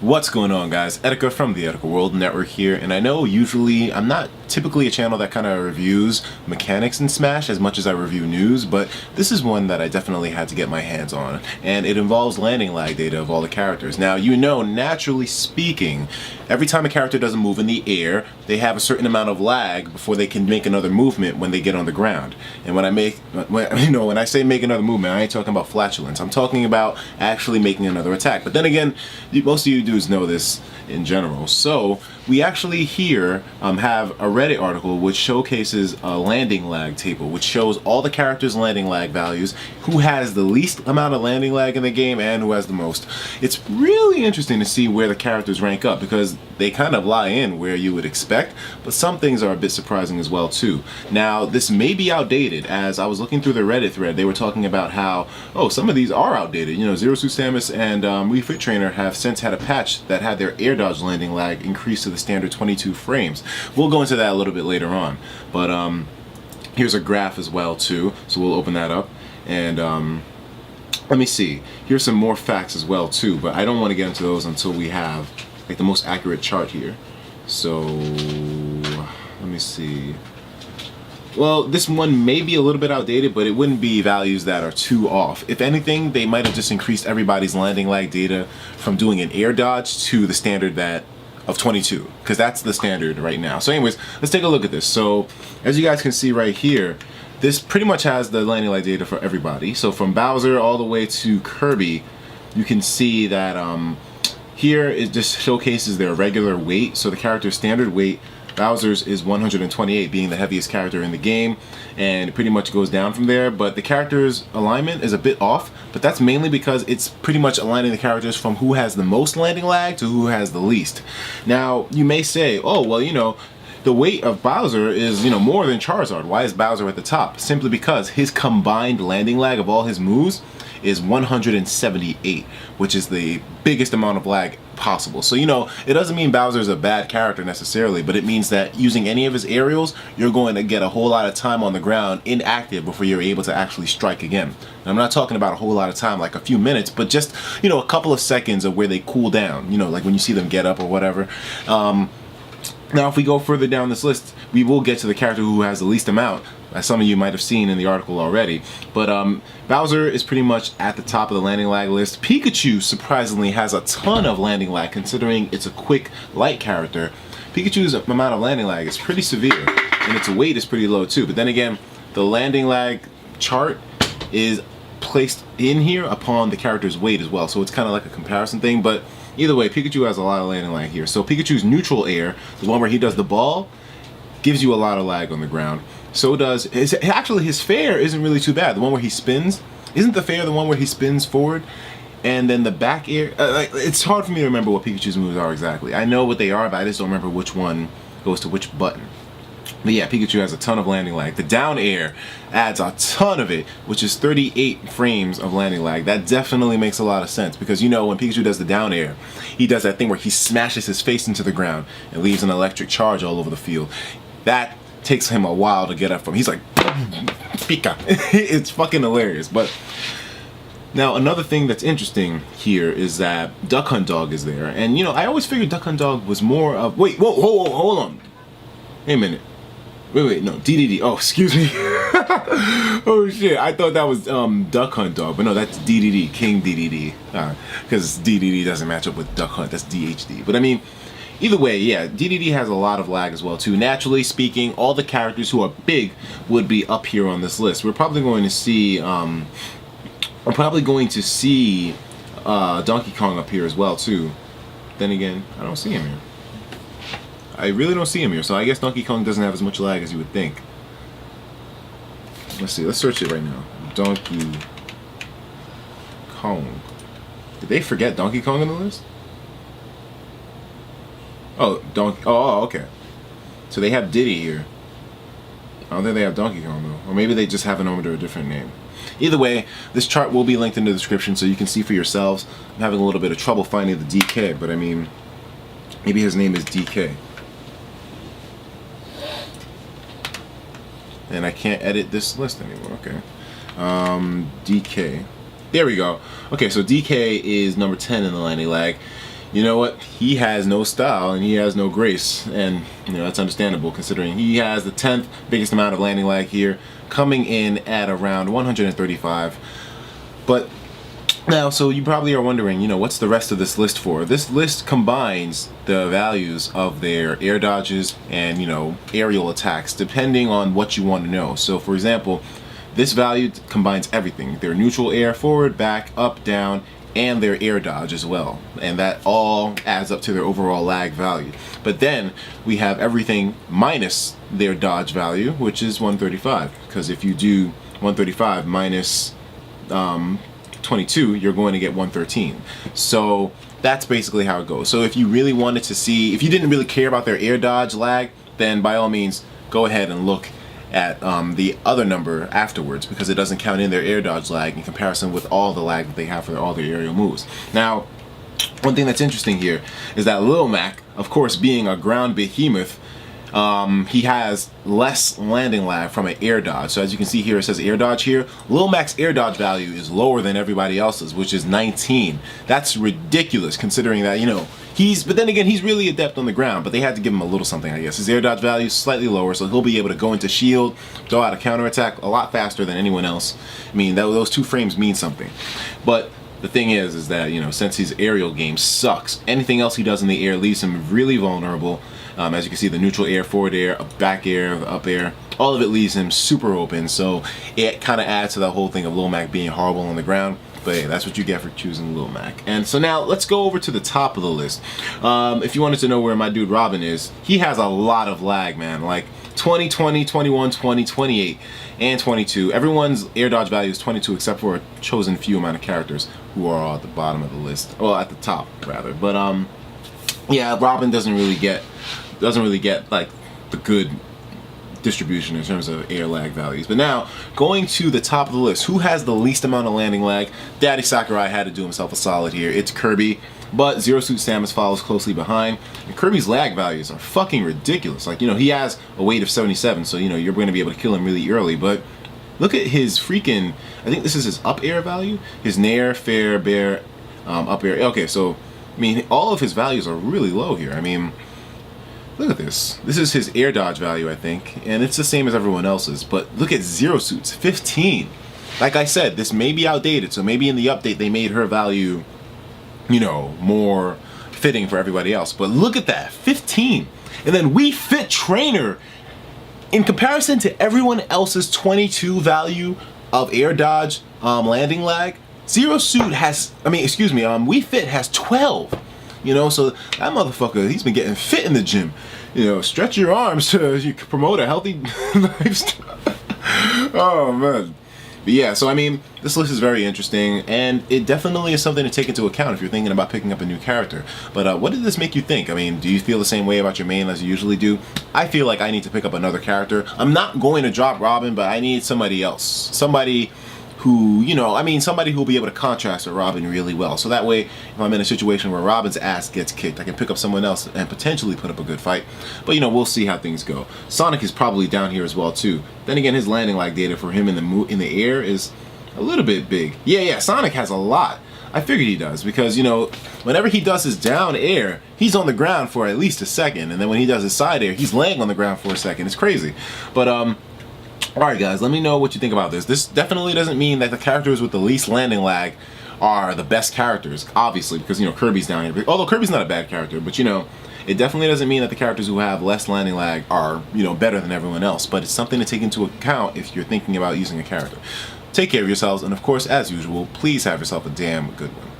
What's going on, guys? Etika from the Etika World Network here, and I know usually I'm not typically a channel that kind of reviews mechanics in Smash as much as I review news, but this is one that I definitely had to get my hands on, and it involves landing lag data of all the characters. Now, you know, naturally speaking, every time a character doesn't move in the air, they have a certain amount of lag before they can make another movement when they get on the ground. And when I say make another movement, I ain't talking about flatulence. I'm talking about actually making another attack. But then again, most of you dudes know this in general. So we actually here have a Reddit article which showcases a landing lag table, which shows all the characters' landing lag values, who has the least amount of landing lag in the game and who has the most. It's really interesting to see where the characters rank up, because they kind of lie in where you would expect, but some things are a bit surprising as well too. Now, this may be outdated. As I was looking through the Reddit thread, they were talking about how, oh, some of these are outdated. You know, Zero Suit Samus and Wii Fit Trainer have since had a patch that had their air dodge landing lag increased to the standard 22 frames. We'll go into that a little bit later on, but here's a graph as well too, so we'll open that up, and let me see, here's some more facts as well too, but I don't want to get into those until we have like the most accurate chart here. So let me see. Well, this one may be a little bit outdated, but it wouldn't be values that are too off. If anything, they might have just increased everybody's landing lag data from doing an air dodge to the standard that of 22, because that's the standard right now. So anyways, let's take a look at this. So as you guys can see right here, this pretty much has the landing lag data for everybody. So from Bowser all the way to Kirby, you can see that here it just showcases their regular weight. So the character's standard weight, Bowser's is 128, being the heaviest character in the game, and it pretty much goes down from there. But the character's alignment is a bit off, but that's mainly because it's pretty much aligning the characters from who has the most landing lag to who has the least. Now, you may say, oh, well, you know, the weight of Bowser is, you know, more than Charizard. Why is Bowser at the top? Simply because his combined landing lag of all his moves is 178, which is the biggest amount of lag possible. So, you know, it doesn't mean Bowser's a bad character necessarily, but it means that using any of his aerials, you're going to get a whole lot of time on the ground inactive before you're able to actually strike again. And I'm not talking about a whole lot of time, like a few minutes, but just, you know, a couple of seconds of where they cool down, you know, like when you see them get up or whatever. Now, if we go further down this list, we will get to the character who has the least amount, as some of you might have seen in the article already. But Bowser is pretty much at the top of the landing lag list. Pikachu, surprisingly, has a ton of landing lag, considering it's a quick, light character. Pikachu's amount of landing lag is pretty severe, and its weight is pretty low too. But then again, the landing lag chart is placed in here upon the character's weight as well, so it's kind of like a comparison thing. But either way, Pikachu has a lot of landing lag here. So Pikachu's neutral air, the one where he does the ball, gives you a lot of lag on the ground. So does his fair isn't really too bad. The one where he spins, isn't the fair the one where he spins forward? And then the back air, it's hard for me to remember what Pikachu's moves are exactly. I know what they are, but I just don't remember which one goes to which button. But yeah, Pikachu has a ton of landing lag. The down air adds a ton of it, which is 38 frames of landing lag. That definitely makes a lot of sense, because, you know, when Pikachu does the down air, he does that thing where he smashes his face into the ground and leaves an electric charge all over the field. That takes him a while to get up from. He's like, Pika. It's fucking hilarious. But now, another thing that's interesting here is that Duck Hunt Dog is there. And, you know, I always figured Duck Hunt Dog was more of... Wait, whoa, hold on. Wait a minute. Wait, no, DDD. Oh, excuse me. Oh, shit. I thought that was Duck Hunt Dog. But no, that's DDD, King DDD. Because DDD doesn't match up with Duck Hunt. That's DHD. But, I mean, either way, yeah, DDD has a lot of lag as well, too. Naturally speaking, all the characters who are big would be up here on this list. We're probably going to see... Donkey Kong up here as well, too. Then again, I don't see him here. I really don't see him here, so I guess Donkey Kong doesn't have as much lag as you would think. Let's see, let's search it right now. Donkey Kong. Did they forget Donkey Kong on the list? Oh, okay. So they have Diddy here. I don't think they have Donkey Kong though. Or maybe they just have him under a different name. Either way, this chart will be linked in the description so you can see for yourselves. I'm having a little bit of trouble finding the DK, but I mean, maybe his name is DK. And I can't edit this list anymore. Okay. DK. There we go. Okay, so DK is number 10 in the landing lag. you know what? He has no style and he has no grace, and you know that's understandable considering he has the 10th biggest amount of landing lag here, coming in at around 135. But now, so you probably are wondering, you know, what's the rest of this list for? This list combines the values of their air dodges and, you know, aerial attacks, depending on what you want to know. So, for example, this value combines everything: their neutral air, forward, back, up, down, and their air dodge as well. And that all adds up to their overall lag value. But then we have everything minus their dodge value, which is 135. Because if you do 135 minus 22, you're going to get 113. So that's basically how it goes. So if you really wanted to see, if you didn't really care about their air dodge lag, then by all means go ahead and look at the other number afterwards, because it doesn't count in their air dodge lag in comparison with all the lag that they have for all their aerial moves. Now, one thing that's interesting here is that Lil Mac, of course, being a ground behemoth, he has less landing lag from an air dodge. So as you can see here, it says air dodge here. Lil Mac's air dodge value is lower than everybody else's, which is 19. That's ridiculous considering that, you know, but then again, he's really adept on the ground, but they had to give him a little something, I guess. His air dodge value is slightly lower, so he'll be able to go into shield, throw out a counterattack a lot faster than anyone else. I mean, those 2 frames mean something. But the thing is that, you know, since his aerial game sucks, anything else he does in the air leaves him really vulnerable. As you can see, the neutral air, forward air, back air, up air, all of it leaves him super open. So it kind of adds to the whole thing of Lil Mac being horrible on the ground. But hey, that's what you get for choosing Lil Mac. And so now let's go over to the top of the list. If you wanted to know where my dude Robin is, he has a lot of lag, man. Like 20, 20, 21, 20, 28, and 22. Everyone's air dodge value is 22 except for a chosen few amount of characters who are at the bottom of the list. Well, at the top, rather. But yeah, Robin doesn't really get like the good distribution in terms of air lag values. But now, going to the top of the list, who has the least amount of landing lag? Daddy Sakurai had to do himself a solid here. It's Kirby, but Zero Suit Samus follows closely behind. And Kirby's lag values are fucking ridiculous. Like, you know, he has a weight of 77, so, you know, you're going to be able to kill him really early. But look at his freaking, I think this is his up air value? His nair, fair, bear, up air. Okay, so, I mean, all of his values are really low here. I mean, look at this. This is his air dodge value, I think, and it's the same as everyone else's. But look at Zero Suit's 15. Like I said, this may be outdated, so maybe in the update they made her value, you know, more fitting for everybody else. But look at that, 15. And then Wii Fit Trainer, in comparison to everyone else's 22 value of air dodge landing lag, Zero Suit has, Wii Fit has 12. You know, so that motherfucker, he's been getting fit in the gym. You know, stretch your arms to you promote a healthy lifestyle. Oh, man. But yeah, so I mean, this list is very interesting, and it definitely is something to take into account if you're thinking about picking up a new character. But what did this make you think? I mean, do you feel the same way about your main as you usually do? I feel like I need to pick up another character. I'm not going to drop Robin, but I need somebody else. Somebody who, you know, I mean, somebody who will be able to contrast with Robin really well. So that way, if I'm in a situation where Robin's ass gets kicked, I can pick up someone else and potentially put up a good fight. But, you know, we'll see how things go. Sonic is probably down here as well, too. Then again, his landing lag data for him in the air is a little bit big. Yeah, Sonic has a lot. I figured he does because, you know, whenever he does his down air, he's on the ground for at least a second. And then when he does his side air, he's laying on the ground for a second. It's crazy. But, alright guys, let me know what you think about this. This definitely doesn't mean that the characters with the least landing lag are the best characters, obviously, because, you know, Kirby's down here. Although Kirby's not a bad character, but, you know, it definitely doesn't mean that the characters who have less landing lag are, you know, better than everyone else. But it's something to take into account if you're thinking about using a character. Take care of yourselves, and of course, as usual, please have yourself a damn good one.